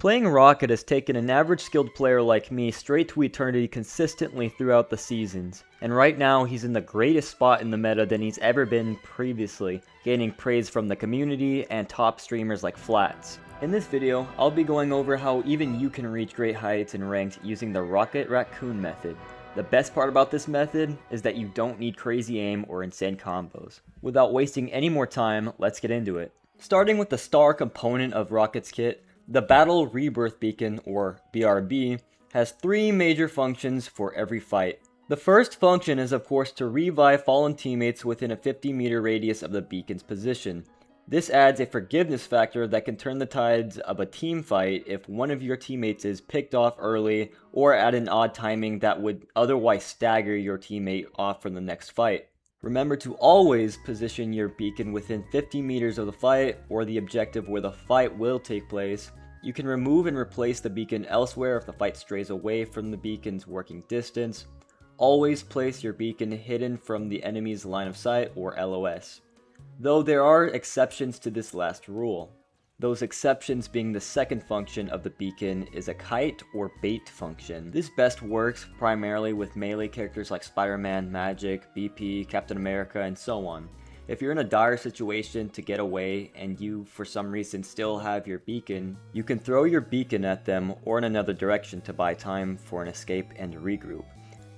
Playing Rocket has taken an average skilled player like me straight to eternity consistently throughout the seasons, and right now he's in the greatest spot in the meta than he's ever been previously, gaining praise from the community and top streamers like Flats. In this video, I'll be going over how even you can reach great heights in ranked using the Rocket Raccoon method. The best part about this method is that you don't need crazy aim or insane combos. Without wasting any more time, let's get into it. Starting with the star component of Rocket's kit, the Battle Rebirth Beacon, or BRB, has three major functions for every fight. The first function is of course to revive fallen teammates within a 50-meter radius of the beacon's position. This adds a forgiveness factor that can turn the tides of a team fight if one of your teammates is picked off early or at an odd timing that would otherwise stagger your teammate off from the next fight. Remember to always position your beacon within 50 meters of the fight or the objective where the fight will take place. You can remove and replace the beacon elsewhere if the fight strays away from the beacon's working distance. Always place your beacon hidden from the enemy's line of sight or LOS. Though there are exceptions to this last rule. Those exceptions being the second function of the beacon is a kite or bait function. This best works primarily with melee characters like Spider-Man, Magic, BP, Captain America, and so on. If you're in a dire situation to get away and you for some reason still have your beacon, you can throw your beacon at them or in another direction to buy time for an escape and regroup.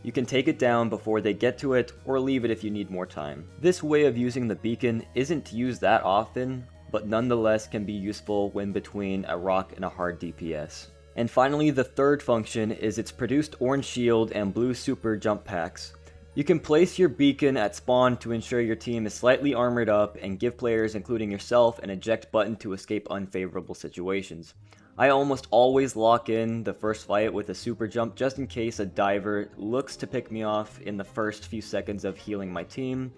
You can take it down before they get to it or leave it if you need more time. This way of using the beacon isn't used that often, but nonetheless can be useful when between a rock and a hard DPS. And finally, the third function is its produced orange shield and blue super jump packs. You can place your beacon at spawn to ensure your team is slightly armored up and give players including yourself an eject button to escape unfavorable situations. I almost always lock in the first fight with a super jump just in case a diver looks to pick me off in the first few seconds of healing my team.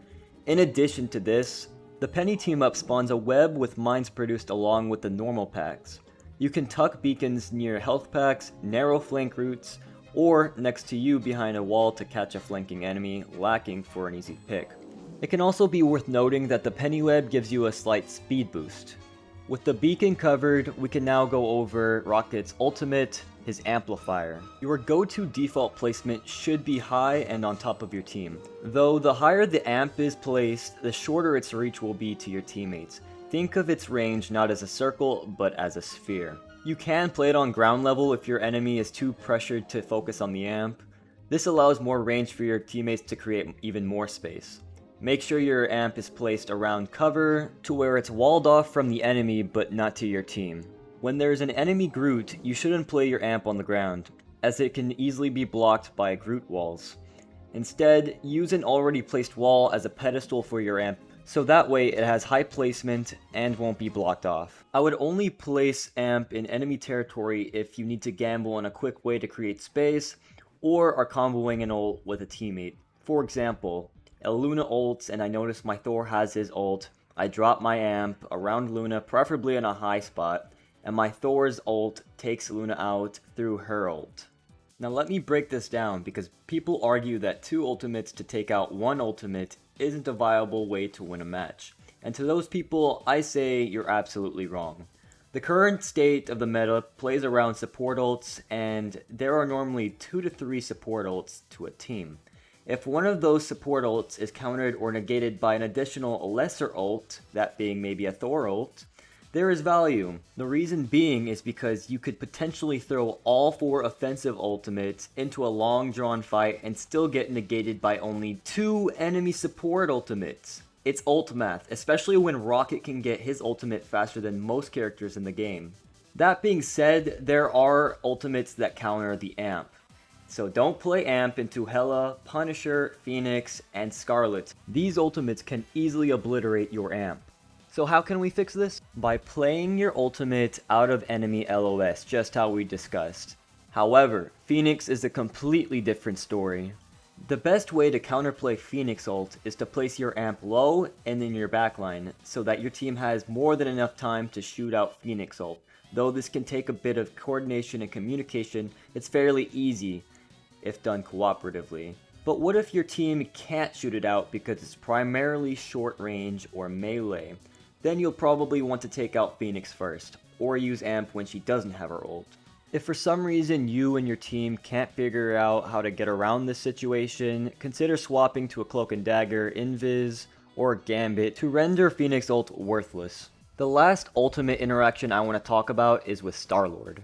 In addition to this, the Penny team up spawns a web with mines produced along with the normal packs. You can tuck beacons near health packs, narrow flank routes, or next to you behind a wall to catch a flanking enemy lacking for an easy pick. It can also be worth noting that the Penny Web gives you a slight speed boost. With the beacon covered, we can now go over Rocket's ultimate, his Amplifier. Your go-to default placement should be high and on top of your team. Though the higher the amp is placed, the shorter its reach will be to your teammates. Think of its range not as a circle, but as a sphere. You can play it on ground level if your enemy is too pressured to focus on the amp. This allows more range for your teammates to create even more space. Make sure your amp is placed around cover to where it's walled off from the enemy but not to your team. When there's an enemy Groot, you shouldn't play your amp on the ground, as it can easily be blocked by Groot walls. Instead, use an already placed wall as a pedestal for your amp, so that way it has high placement and won't be blocked off. I would only place amp in enemy territory if you need to gamble on a quick way to create space, or are comboing an ult with a teammate. For example, a Luna ults and I notice my Thor has his ult, I drop my amp around Luna, preferably in a high spot, and my Thor's ult takes Luna out through her ult. Now let me break this down because people argue that two ultimates to take out one ultimate isn't a viable way to win a match. And to those people, I say you're absolutely wrong. The current state of the meta plays around support ults, and there are normally 2 to 3 support ults to a team. If one of those support ults is countered or negated by an additional lesser ult, that being maybe a Thor ult, there is value. The reason being is because you could potentially throw all 4 offensive ultimates into a long drawn fight and still get negated by only 2 enemy support ultimates. It's ult math, especially when Rocket can get his ultimate faster than most characters in the game. That being said, there are ultimates that counter the amp. So don't play amp into Hela, Punisher, Phoenix, and Scarlet. These ultimates can easily obliterate your amp. So how can we fix this? By playing your ultimate out of enemy LOS, just how we discussed. However, Phoenix is a completely different story. The best way to counterplay Phoenix ult is to place your amp low and in your backline, so that your team has more than enough time to shoot out Phoenix ult. Though this can take a bit of coordination and communication, it's fairly easy if done cooperatively. But what if your team can't shoot it out because it's primarily short range or melee? Then you'll probably want to take out Phoenix first. or use amp when she doesn't have her ult. If for some reason you and your team can't figure out how to get around this situation, consider swapping to a Cloak and Dagger, Invis, or Gambit to render Phoenix ult worthless. The last ultimate interaction I want to talk about is with Star-Lord.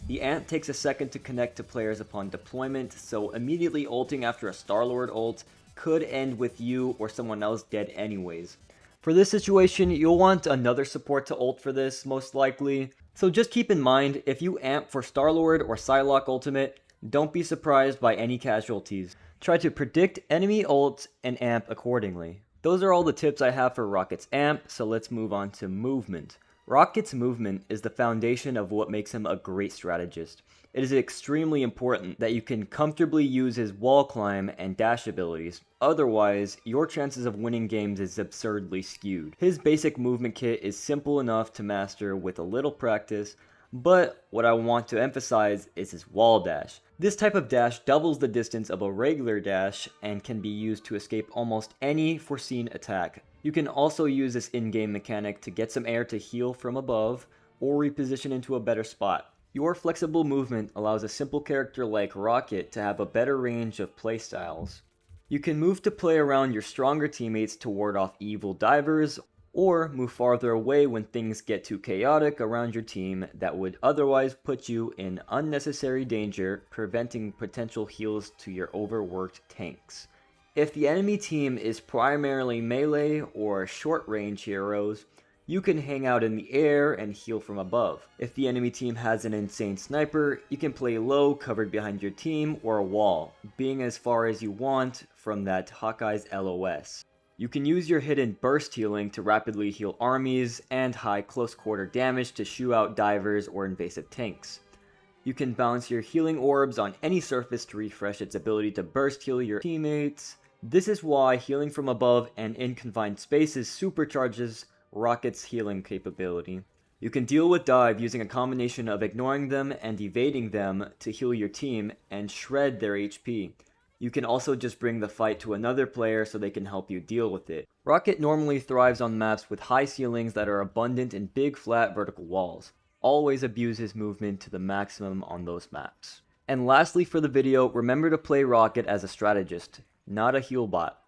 The amp takes a second to connect to players upon deployment, so immediately ulting after a Star-Lord ult could end with you or someone else dead anyways. For this situation, you'll want another support to ult for this, most likely. So just keep in mind, if you amp for Star-Lord or Psylocke ultimate, don't be surprised by any casualties. Try to predict enemy ults and amp accordingly. Those are all the tips I have for Rocket's amp, so let's move on to movement. Rocket's movement is the foundation of what makes him a great strategist. It is extremely important that you can comfortably use his wall climb and dash abilities, otherwise your chances of winning games is absurdly skewed. His basic movement kit is simple enough to master with a little practice, but what I want to emphasize is his wall dash. This type of dash doubles the distance of a regular dash and can be used to escape almost any foreseen attack. You can also use this in-game mechanic to get some air to heal from above or reposition into a better spot. Your flexible movement allows a simple character like Rocket to have a better range of playstyles. You can move to play around your stronger teammates to ward off evil divers, or move farther away when things get too chaotic around your team that would otherwise put you in unnecessary danger, preventing potential heals to your overworked tanks. If the enemy team is primarily melee or short range heroes, you can hang out in the air and heal from above. If the enemy team has an insane sniper, you can play low covered behind your team or a wall, being as far as you want from that Hawkeye's LOS. You can use your hidden burst healing to rapidly heal armies and high close quarter damage to shoo out divers or invasive tanks. You can bounce your healing orbs on any surface to refresh its ability to burst heal your teammates. This is why healing from above and in confined spaces supercharges Rocket's healing capability. You can deal with dive using a combination of ignoring them and evading them to heal your team and shred their HP. You can also just bring the fight to another player so they can help you deal with it. Rocket normally thrives on maps with high ceilings that are abundant in big flat vertical walls. Always abuse his movement to the maximum on those maps. And lastly for the video, remember to play Rocket as a strategist, not a heal bot.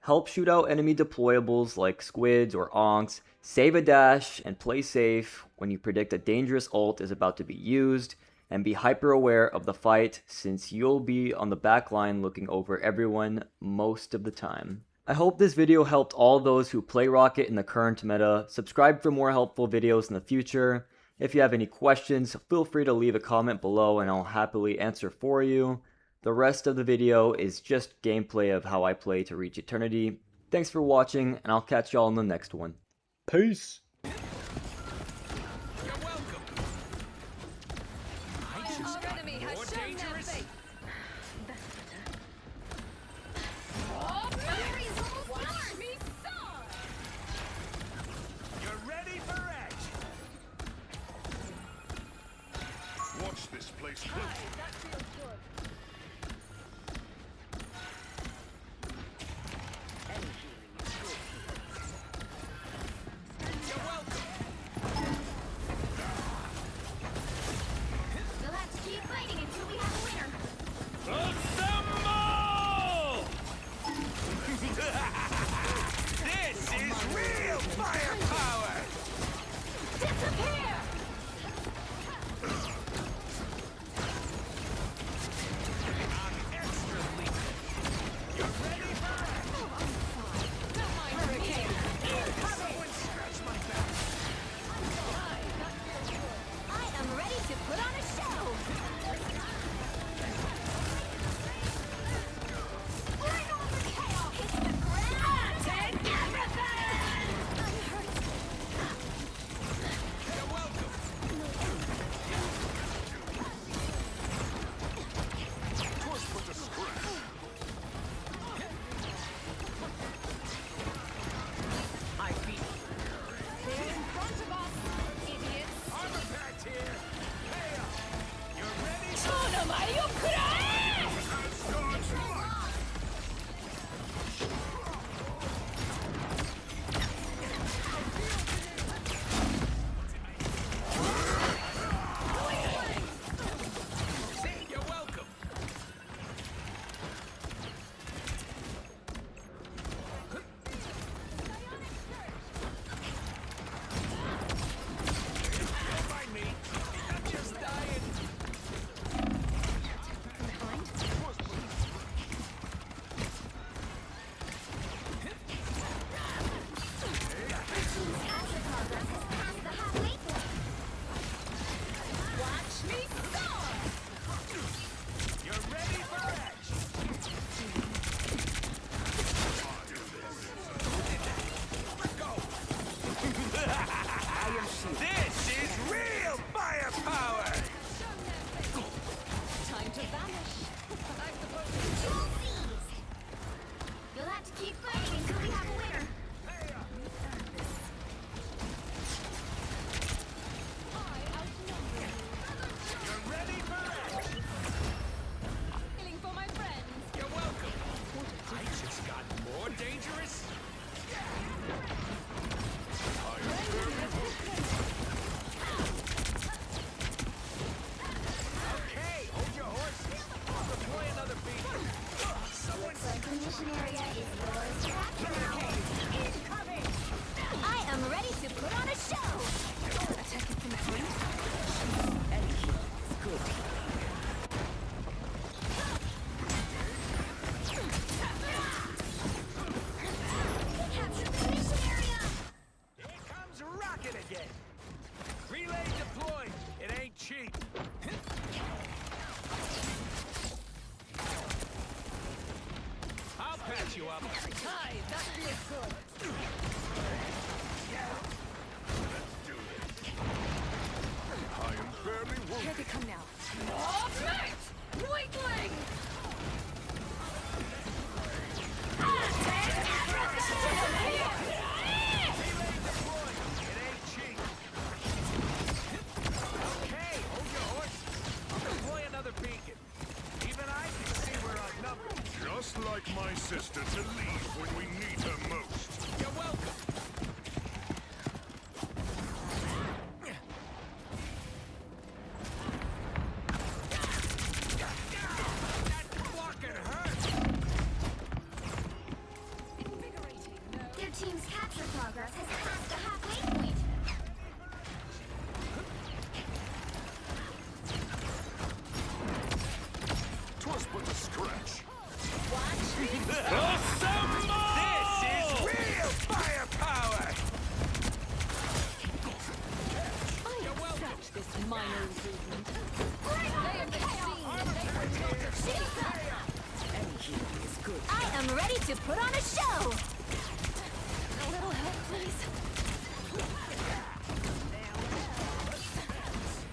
Help shoot out enemy deployables like squids or onks, save a dash, and play safe when you predict a dangerous ult is about to be used, and be hyper aware of the fight since you'll be on the back line looking over everyone most of the time. I hope this video helped all those who play Rocket in the current meta. Subscribe for more helpful videos in the future. If you have any questions, feel free to leave a comment below and I'll happily answer for you. The rest of the video is just gameplay of how I play to reach eternity. Thanks for watching, and I'll catch y'all in the next one. Peace! Watch this place closely. This is real firepower! Disappear! I'm extra lethal. You ready for it? Hurricane! Someone scratch my back! I am ready to put on a show! Bring on the chaos! Hit the ground! Take everything! You're welcome! Twas but a scratch. I beat you. They're in front of us, idiots! Armor patch here! Hey up! You ready? patch you up. Hi, that feels good. Let's do this. I am barely wounded. Here they come now. Object! Weakling! Relay deployed. It ain't cheap. Okay, hold your horse. I'll deploy another beacon. Even I can see we're outnumbered. Just like my sister to leave when we need her most. You're welcome. That fucking hurts. Their team's capture progress has passed the halfway point. Twas but a scratch. This is real firepower. You're welcome. Accept this minor improvement. Bring on the chaos! Any healing is good. I am ready to put on a show! A little help, please.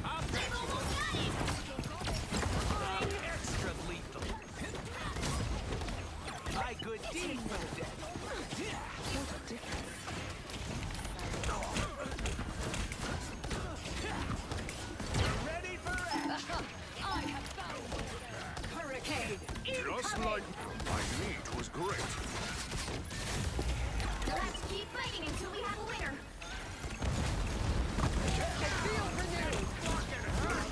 I'll They've almost got it! extra lethal. My good deed for the day. What a difference. We're ready for action. I have found Hurricane Just incoming! like my meat was great. Let's keep fighting until we have a winner. Feel renewed! Fucking hurt.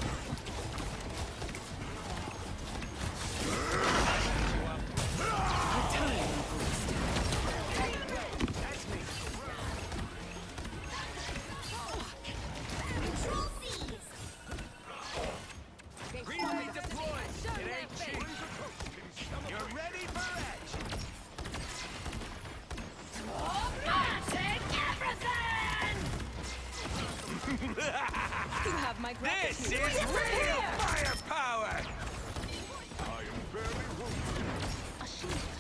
That's me. Control C's! Relay deployed. It ain't cheap. You're ready for action. Take everything! You have my This gratitude. is real firepower. I am barely wounded. A shield.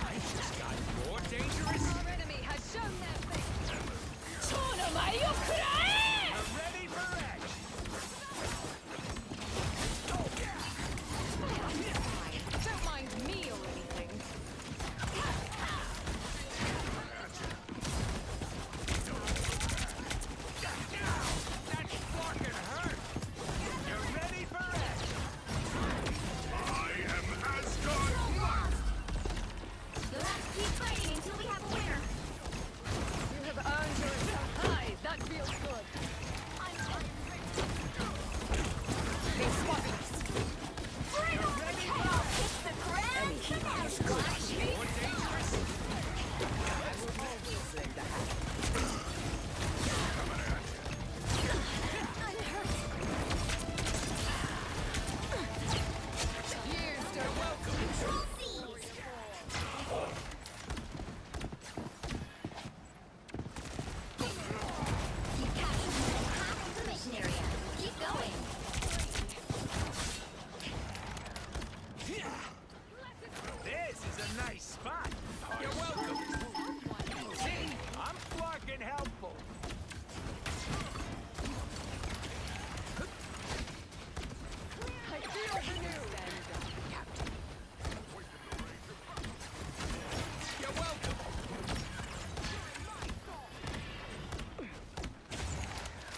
I just got more dangerous. Our enemy has shown their face. You're ready for action. Don't mind me or anything. That fucking hurt. You're ready for action. I am Asgard. Let's keep fighting until we have a winner. You have earned yourself high. That feels good. They spot us. Bring on the chaos! It's the grand finale! Watch me! More dangerous. I'm hurt. Years to Welcome. Control C's! You captured more than half of the mission area. Keep going. This is a nice spot. You're welcome. See, I'm fucking helpful. I feel renewed. Captain. You're welcome.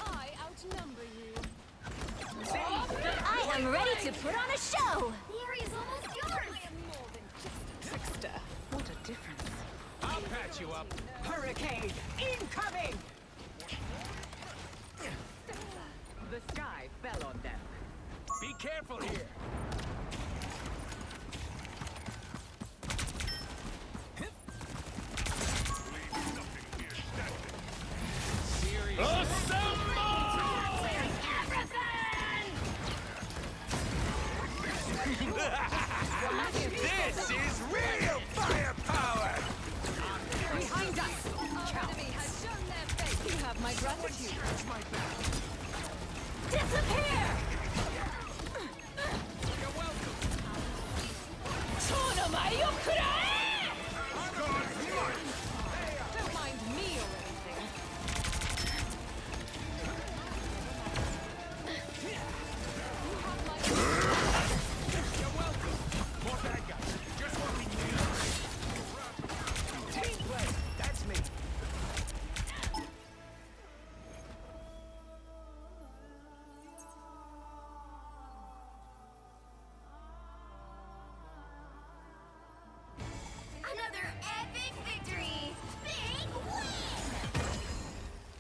I outnumber you. I am ready to put on a show! The area's almost yours! I am more than just a trickster. What a difference. I'll patch you up. Hurricane incoming! The sky fell on them. Be careful here.